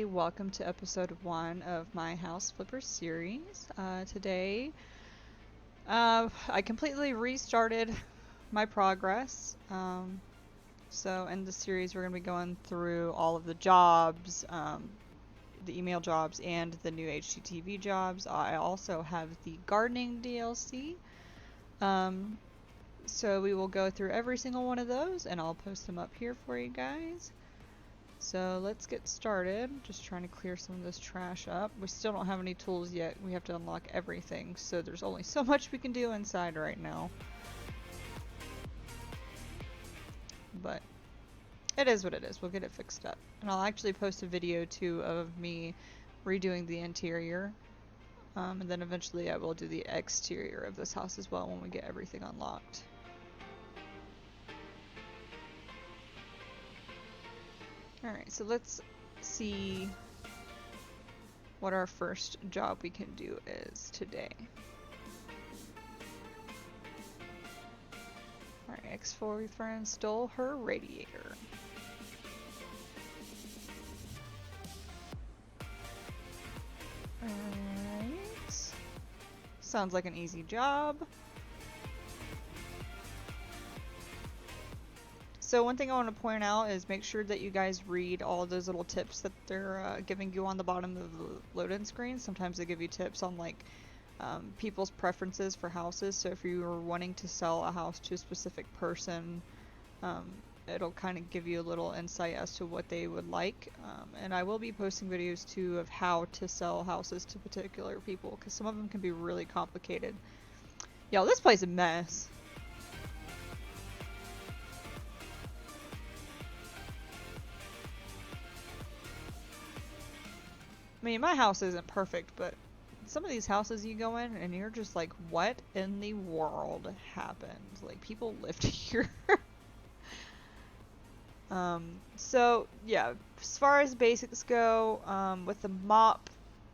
Welcome to episode 1 of my House Flipper series. Today, I completely restarted my progress. So, in this series, we're going to be going through all of the jobs, the email jobs, and the new HGTV jobs. I also have the gardening DLC. Um, so, we will go through every single one of those, and I'll post them up here for you guys. So let's get started. Just trying to clear some of this trash up. We still don't have any tools yet. We have to unlock everything, so there's only so much we can do inside right now. But it is what it is. We'll get it fixed up. And I'll actually post a video too of me redoing the interior. And then eventually I will do the exterior of this house as well when we get everything unlocked. Alright, so let's see what our first job we can do is today. Our ex-boyfriend stole her radiator. Alright. Sounds like an easy job. So one thing I want to point out is make sure that you guys read all of those little tips that they're giving you on the bottom of the load-in screen. Sometimes they give you tips on like people's preferences for houses. So if you are wanting to sell a house to a specific person, it'll kind of give you a little insight as to what they would like. And I will be posting videos too of how to sell houses to particular people, because some of them can be really complicated. Yo, this place is a mess. I mean, my house isn't perfect, but some of these houses you go in and you're just like, what in the world happened? Like, people lived here. So, yeah, as far as basics go, with the mop,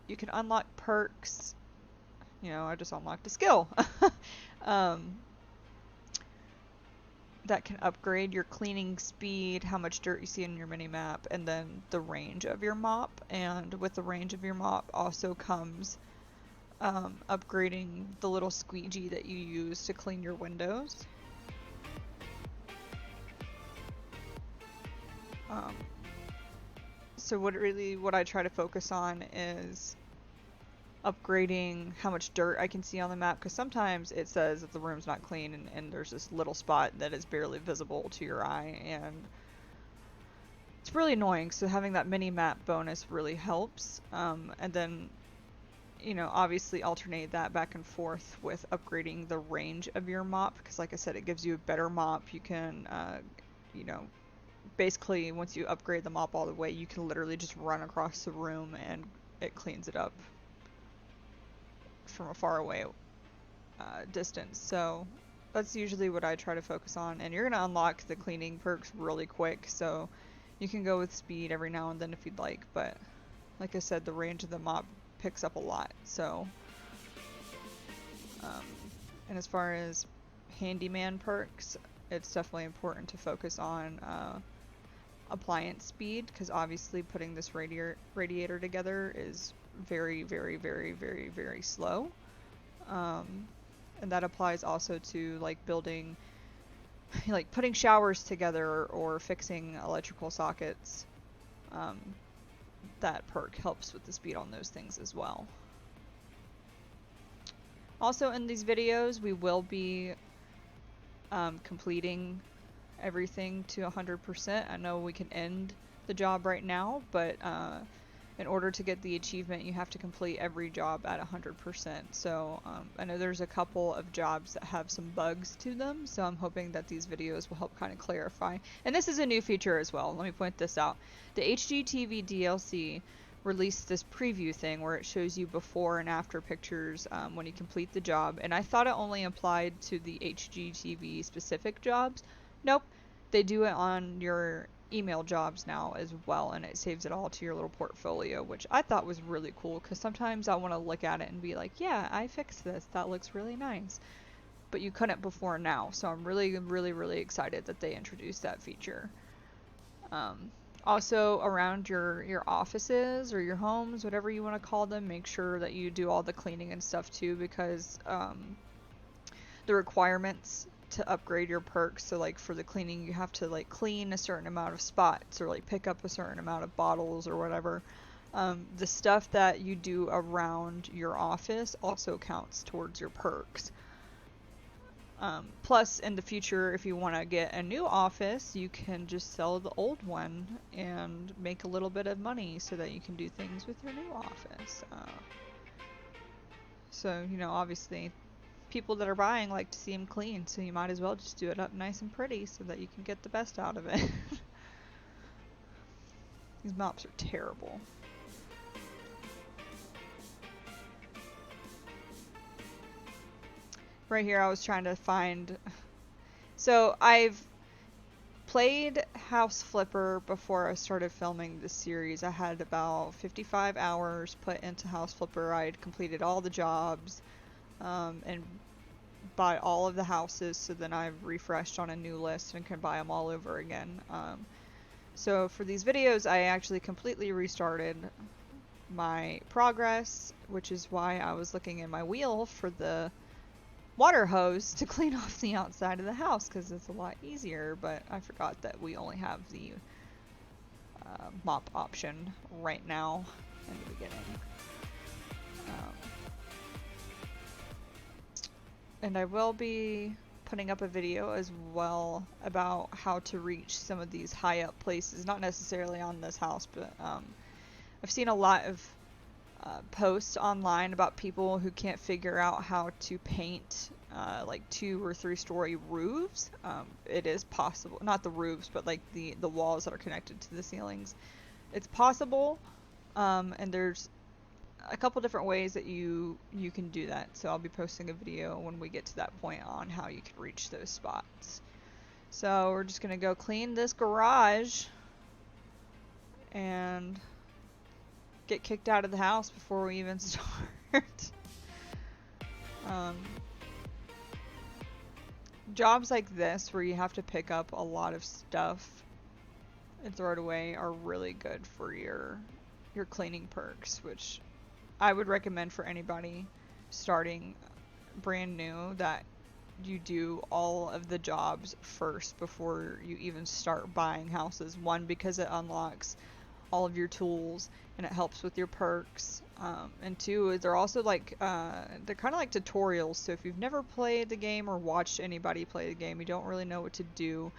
you can unlock perks. You know, I just unlocked a skill. That can upgrade your cleaning speed, how much dirt you see in your mini-map, and then the range of your mop. And with the range of your mop also comes upgrading the little squeegee that you use to clean your windows. So what I try to focus on is upgrading how much dirt I can see on the map, because sometimes it says that the room's not clean and there's this little spot that is barely visible to your eye, and it's really annoying. So having that mini map bonus really helps. And then, you know, obviously alternate that back and forth with upgrading the range of your mop, because like I said, it gives you a better mop. You can, you know, basically once you upgrade the mop all the way, you can literally just run across the room and it cleans it up from a far away distance. So that's usually what I try to focus on, and you're going to unlock the cleaning perks really quick, so you can go with speed every now and then if you'd like, but like I said, the range of the mop picks up a lot. So and as far as handyman perks, it's definitely important to focus on appliance speed, because obviously putting this radiator together is very, very, very, very, very slow. And that applies also to like building, like putting showers together or fixing electrical sockets. That perk helps with the speed on those things as well. Also in these videos, we will be completing everything to 100%. I know we can end the job right now, but in order to get the achievement, you have to complete every job at 100%. So I know there's a couple of jobs that have some bugs to them, so I'm hoping that these videos will help kind of clarify. And this is a new feature as well. Let me point this out. The HGTV DLC released this preview thing where it shows you before and after pictures when you complete the job, and I thought it only applied to the HGTV specific jobs. Nope, they do it on your email jobs now as well, and it saves it all to your little portfolio, which I thought was really cool, because sometimes I want to look at it and be like, yeah, I fixed this, that looks really nice, but you couldn't before now. So I'm really, really, really excited that they introduced that feature. Also, around your offices or your homes, whatever you want to call them, make sure that you do all the cleaning and stuff too, because the requirements to upgrade your perks, so like for the cleaning, you have to like clean a certain amount of spots or like pick up a certain amount of bottles or whatever. The stuff that you do around your office also counts towards your perks. Plus, in the future, if you want to get a new office, you can just sell the old one and make a little bit of money so that you can do things with your new office. So, you know, obviously, people that are buying like to see them clean, so you might as well just do it up nice and pretty so that you can get the best out of it. These mops are terrible. Right here I was trying to find... So I've played House Flipper before I started filming this series. I had about 55 hours put into House Flipper. I had completed all the jobs and bought all of the houses, so then I've refreshed on a new list and can buy them all over again. So for these videos I actually completely restarted my progress, which is why I was looking in my wheel for the water hose to clean off the outside of the house, because it's a lot easier, but I forgot that we only have the mop option right now in the beginning. And I will be putting up a video as well about how to reach some of these high up places, not necessarily on this house, but I've seen a lot of posts online about people who can't figure out how to paint like 2 or 3 story roofs. It is possible, not the roofs, but like the walls that are connected to the ceilings. It's possible, and there's a couple different ways that you can do that. So I'll be posting a video when we get to that point on how you can reach those spots. So we're just gonna go clean this garage and get kicked out of the house before we even start. Jobs like this where you have to pick up a lot of stuff and throw it away are really good for your cleaning perks, which I would recommend for anybody starting brand new, that you do all of the jobs first before you even start buying houses. One, because it unlocks all of your tools and it helps with your perks, and 2, they're also like they're kind of like tutorials, so if you've never played the game or watched anybody play the game, you don't really know what to do.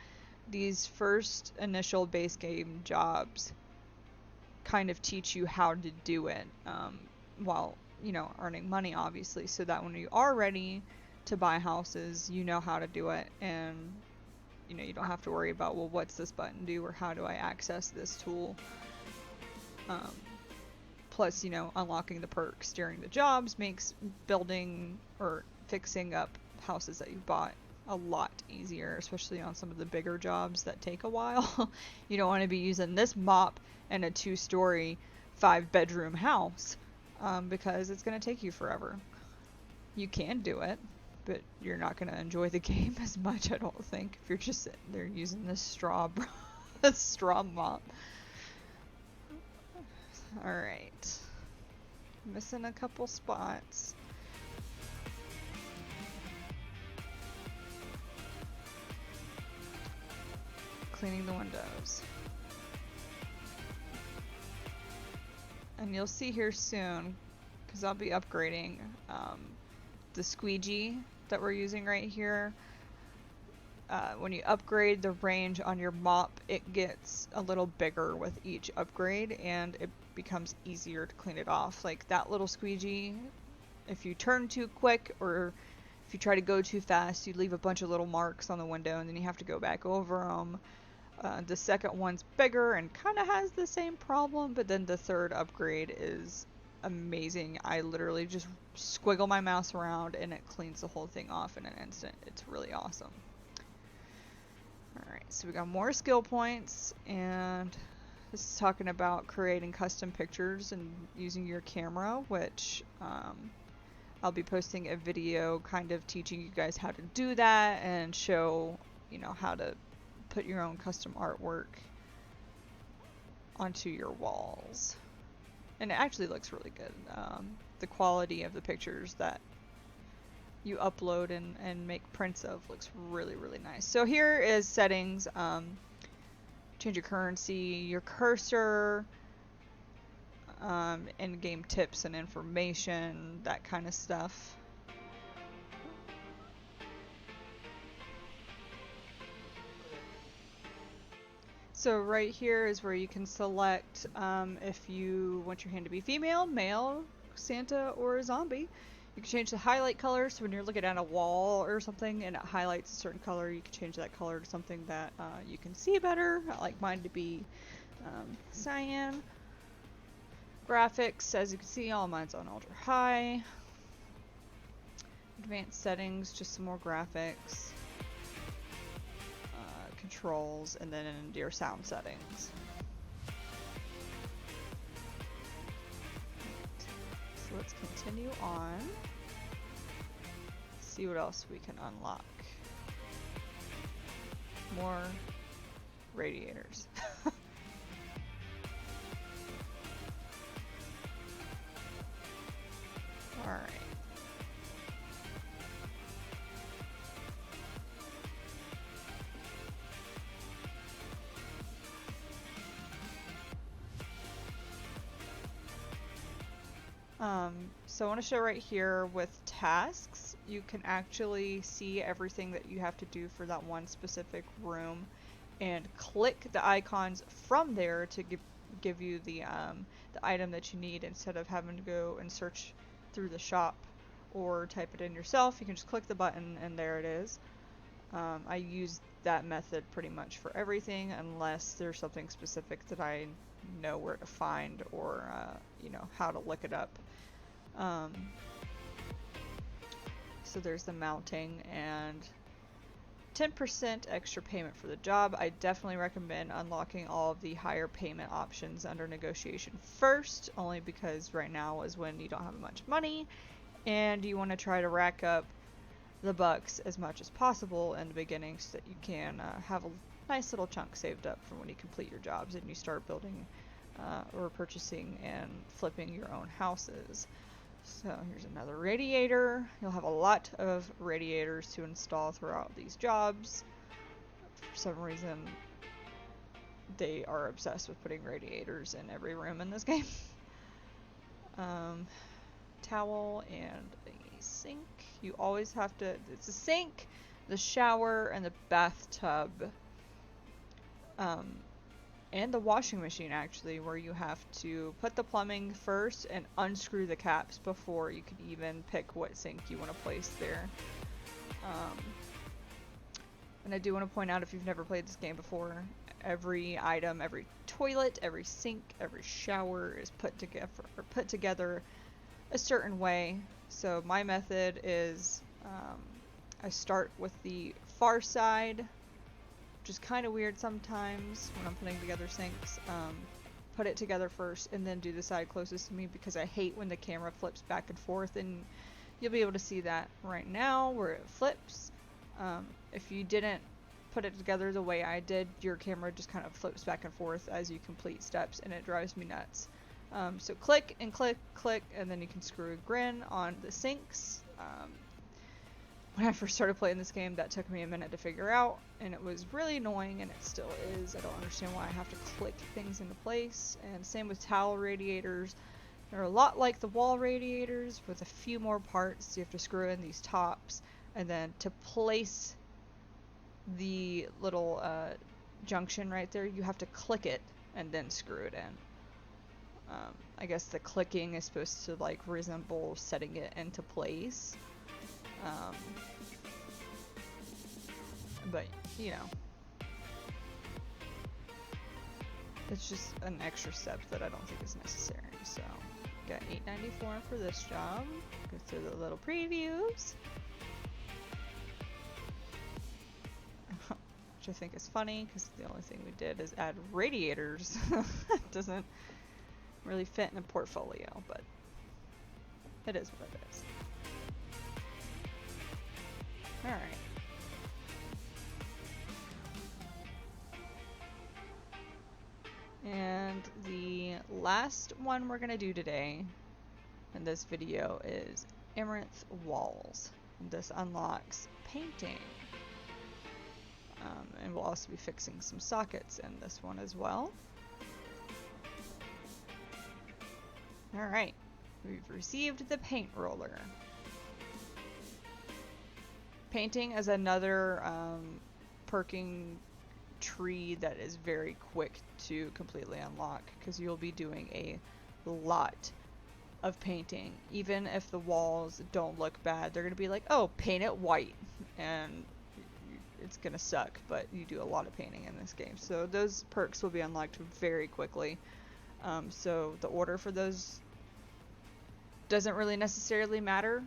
These first initial base game jobs kind of teach you how to do it, while, you know, earning money, obviously, so that when you are ready to buy houses, you know how to do it, and you know, you don't have to worry about, well, what's this button do, or how do I access this tool. Plus, you know, unlocking the perks during the jobs makes building or fixing up houses that you bought a lot easier, especially on some of the bigger jobs that take a while. You don't want to be using this mop in a 2-story 5-bedroom house, because it's going to take you forever. You can do it, but you're not going to enjoy the game as much, I don't think, if you're just sitting there using this straw mop. Alright. Missing a couple spots. Cleaning the windows. And you'll see here soon, because I'll be upgrading the squeegee that we're using right here. When you upgrade the range on your mop, it gets a little bigger with each upgrade, and it becomes easier to clean it off. Like that little squeegee, if you turn too quick or if you try to go too fast, you leave a bunch of little marks on the window and then you have to go back over them. The second one's bigger and kind of has the same problem, but then the third upgrade is amazing. I literally just squiggle my mouse around and it cleans the whole thing off in an instant. It's really awesome. Alright, so we got more skill points, and this is talking about creating custom pictures and using your camera, which I'll be posting a video kind of teaching you guys how to do that and show, you know, how to put your own custom artwork onto your walls. And it actually looks really good. The quality of the pictures that you upload and make prints of looks really, really nice. So here is settings. Change your currency, your cursor, in-game tips and information, that kind of stuff. So right here is where you can select if you want your hand to be female, male, Santa, or a zombie. You can change the highlight color, so when you're looking at a wall or something and it highlights a certain color, you can change that color to something that you can see better. I like mine to be cyan. Graphics, as you can see, all mine's on ultra high. Advanced settings, just some more graphics. Controls, and then into your sound settings. So let's continue on. See what else we can unlock. More radiators. Alright. So I want to show right here with tasks, you can actually see everything that you have to do for that one specific room and click the icons from there to give you the item that you need instead of having to go and search through the shop or type it in yourself. You can just click the button and there it is. I use that method pretty much for everything unless there's something specific that I know where to find or you know, how to look it up. So there's the mounting and 10% extra payment for the job. I definitely recommend unlocking all of the higher payment options under negotiation first, only because right now is when you don't have much money and you want to try to rack up the bucks as much as possible in the beginning so that you can have a nice little chunk saved up for when you complete your jobs and you start building or purchasing and flipping your own houses. So here's another radiator. You'll have a lot of radiators to install throughout these jobs. For some reason, they are obsessed with putting radiators in every room in this game. Towel and a sink. You always have to, it's a sink, the shower, and the bathtub. And the washing machine, actually, where you have to put the plumbing first and unscrew the caps before you can even pick what sink you want to place there. And I do want to point out, if you've never played this game before, every item, every toilet, every sink, every shower is put together a certain way. So my method is I start with the far side, which is kind of weird sometimes when I'm putting together sinks. Put it together first and then do the side closest to me because I hate when the camera flips back and forth, and you'll be able to see that right now where it flips. If you didn't put it together the way I did, your camera just kind of flips back and forth as you complete steps and it drives me nuts. So click and click, click, and then you can screw a grin on the sinks. When I first started playing this game, that took me a minute to figure out, and it was really annoying, and it still is. I don't understand why I have to click things into place. And same with towel radiators. They're a lot like the wall radiators with a few more parts. You have to screw in these tops, and then to place the little junction right there, you have to click it and then screw it in. I guess the clicking is supposed to like resemble setting it into place. But, you know, it's just an extra step that I don't think is necessary. So, got $8.94 for this job. Go through the little previews. Which I think is funny, because the only thing we did is add radiators. It doesn't really fit in a portfolio, but it is what it is. Alright. And the last one we're going to do today in this video is Amaranth Walls. And this unlocks painting. And we'll also be fixing some sockets in this one as well. Alright, we've received the paint roller. Painting is another perking tree that is very quick to completely unlock, because you'll be doing a lot of painting. Even if the walls don't look bad, they're going to be like, oh, paint it white, and it's going to suck, but you do a lot of painting in this game. So those perks will be unlocked very quickly. So the order for those doesn't really necessarily matter,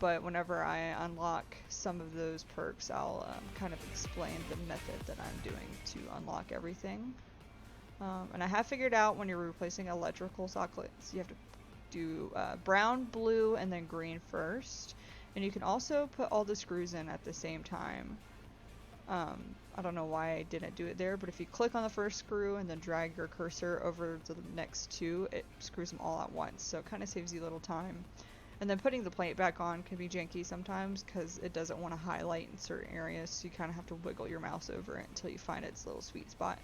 but whenever I unlock some of those perks, I'll kind of explain the method that I'm doing to unlock everything. And I have figured out when you're replacing electrical sockets, you have to do brown, blue, and then green first. And you can also put all the screws in at the same time. I don't know why I didn't do it there, but if you click on the first screw and then drag your cursor over to the next two, it screws them all at once, so it kind of saves you a little time. And then putting the plate back on can be janky sometimes because it doesn't want to highlight in certain areas, so you kind of have to wiggle your mouse over it until you find its little sweet spot.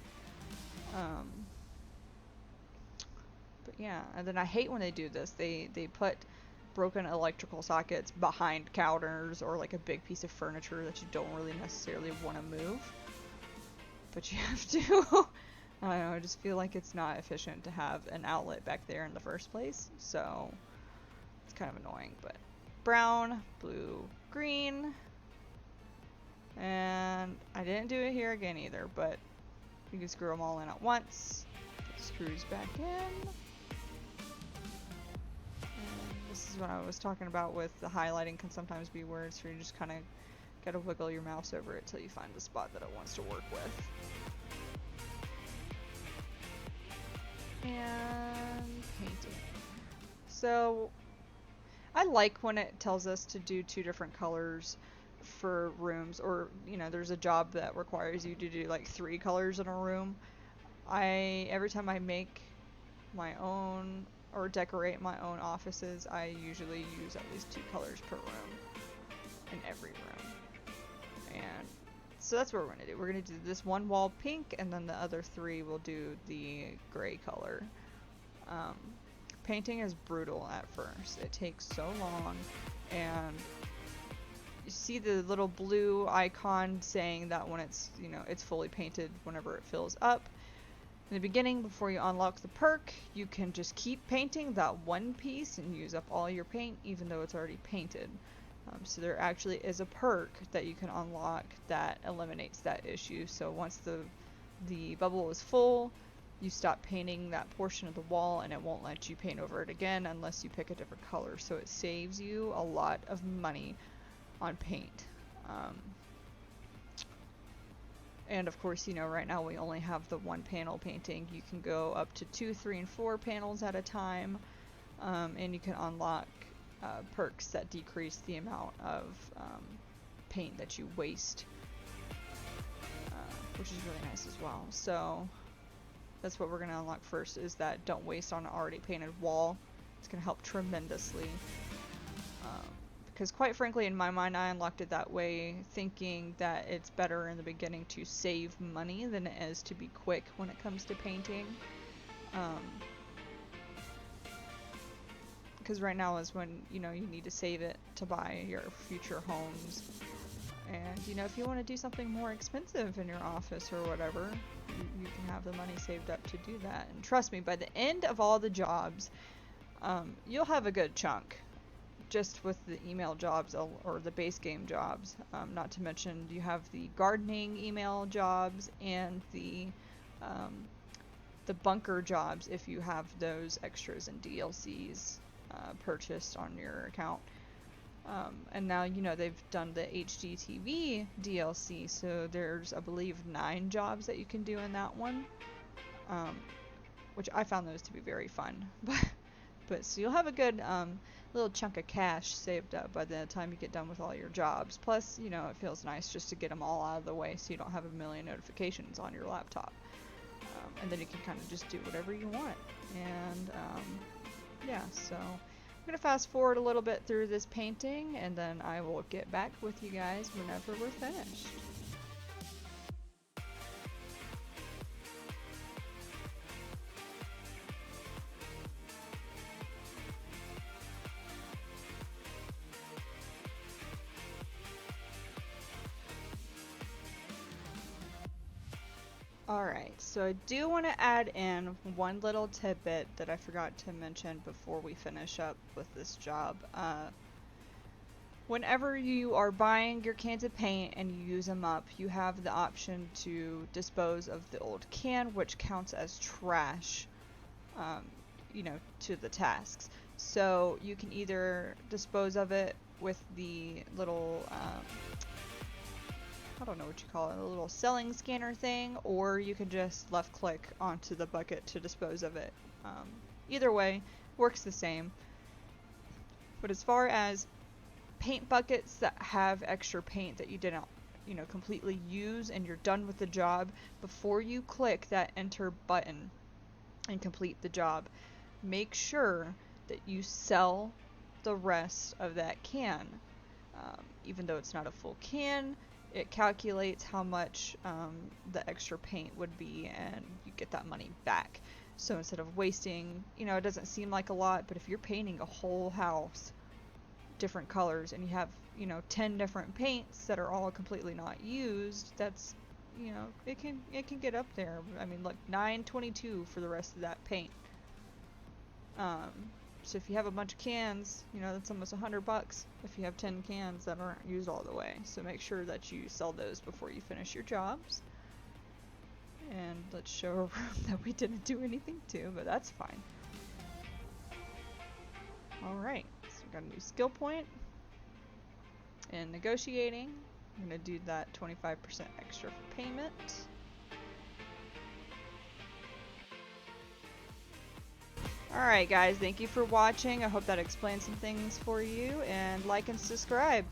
But yeah, and then I hate when they do this. They put broken electrical sockets behind counters or like a big piece of furniture that you don't really necessarily want to move, but you have to. I don't know, I just feel like it's not efficient to have an outlet back there in the first place, so it's kind of annoying. But brown, blue, green, and I didn't do it here again either, but you can screw them all in at once. Put the screws back in. This is what I was talking about with the highlighting can sometimes be weird, so you just kind of gotta wiggle your mouse over it till you find the spot that it wants to work with. And painting. So I like when it tells us to do 2 different colors for rooms, or you know, there's a job that requires you to do like 3 colors in a room. Every time I make my own or decorate my own offices, I usually use at least 2 colors per room in every room. And so that's what we're gonna do. We're gonna do this one wall pink, and then the other 3 will do the gray color. Painting is brutal at first. It takes so long, and you see the little blue icon saying that when it's, you know, it's fully painted whenever it fills up. In the beginning, before you unlock the perk, you can just keep painting that one piece and use up all your paint, even though it's already painted. So there actually is a perk that you can unlock that eliminates that issue. So once the bubble is full, you stop painting that portion of the wall, and it won't let you paint over it again unless you pick a different color. So it saves you a lot of money on paint. And of course, you know, right now we only have the 1 panel painting. You can go up to 2, 3, and 4 panels at a time, and you can unlock perks that decrease the amount of paint that you waste, which is really nice as well. So that's what we're going to unlock first, is that don't waste on an already painted wall. It's going to help tremendously. Because quite frankly, in my mind, I unlocked it that way, thinking that it's better in the beginning to save money than it is to be quick when it comes to painting. Because right now is when, you know, you need to save it to buy your future homes. And, you know, if you want to do something more expensive in your office or whatever, you can have the money saved up to do that. And trust me, by the end of all the jobs, you'll have a good chunk. Just with the email jobs or the base game jobs, not to mention you have the gardening email jobs and the bunker jobs if you have those extras and DLCs purchased on your account. And now, you know, they've done the HGTV DLC, so there's, I believe, 9 jobs that you can do in that one, which I found those to be very fun. But so you'll have a good little chunk of cash saved up by the time you get done with all your jobs. Plus, you know, it feels nice just to get them all out of the way so you don't have a million notifications on your laptop. and then you can kind of just do whatever you want. And yeah, so I'm gonna fast forward a little bit through this painting, and then I will get back with you guys whenever we're finished. Alright, so I do want to add in one little tidbit that I forgot to mention before we finish up with this job. Whenever you are buying your cans of paint and you use them up, you have the option to dispose of the old can, which counts as trash, you know, to the tasks. So you can either dispose of it with the little, I don't know what you call it, a little selling scanner thing, or you can just left click onto the bucket to dispose of it. Either way, works the same. But as far as paint buckets that have extra paint that you didn't, you know, completely use and you're done with the job, before you click that enter button and complete the job, make sure that you sell the rest of that can. Even though it's not a full can, it calculates how much the extra paint would be, and you get that money back. So instead of wasting, you know, it doesn't seem like a lot, but if you're painting a whole house different colors and you have, you know, 10 different paints that are all completely not used, that's, you know, it can get up there. I mean, look, $9.22 for the rest of that paint. So if you have a bunch of cans, you know, that's almost $100 if you have 10 cans that aren't used all the way. So make sure that you sell those before you finish your jobs. And let's show a room that we didn't do anything to, but that's fine. Alright, so we got a new skill point. In negotiating, I'm going to do that 25% extra for payment. Alright guys, thank you for watching. I hope that explains some things for you, and like and subscribe.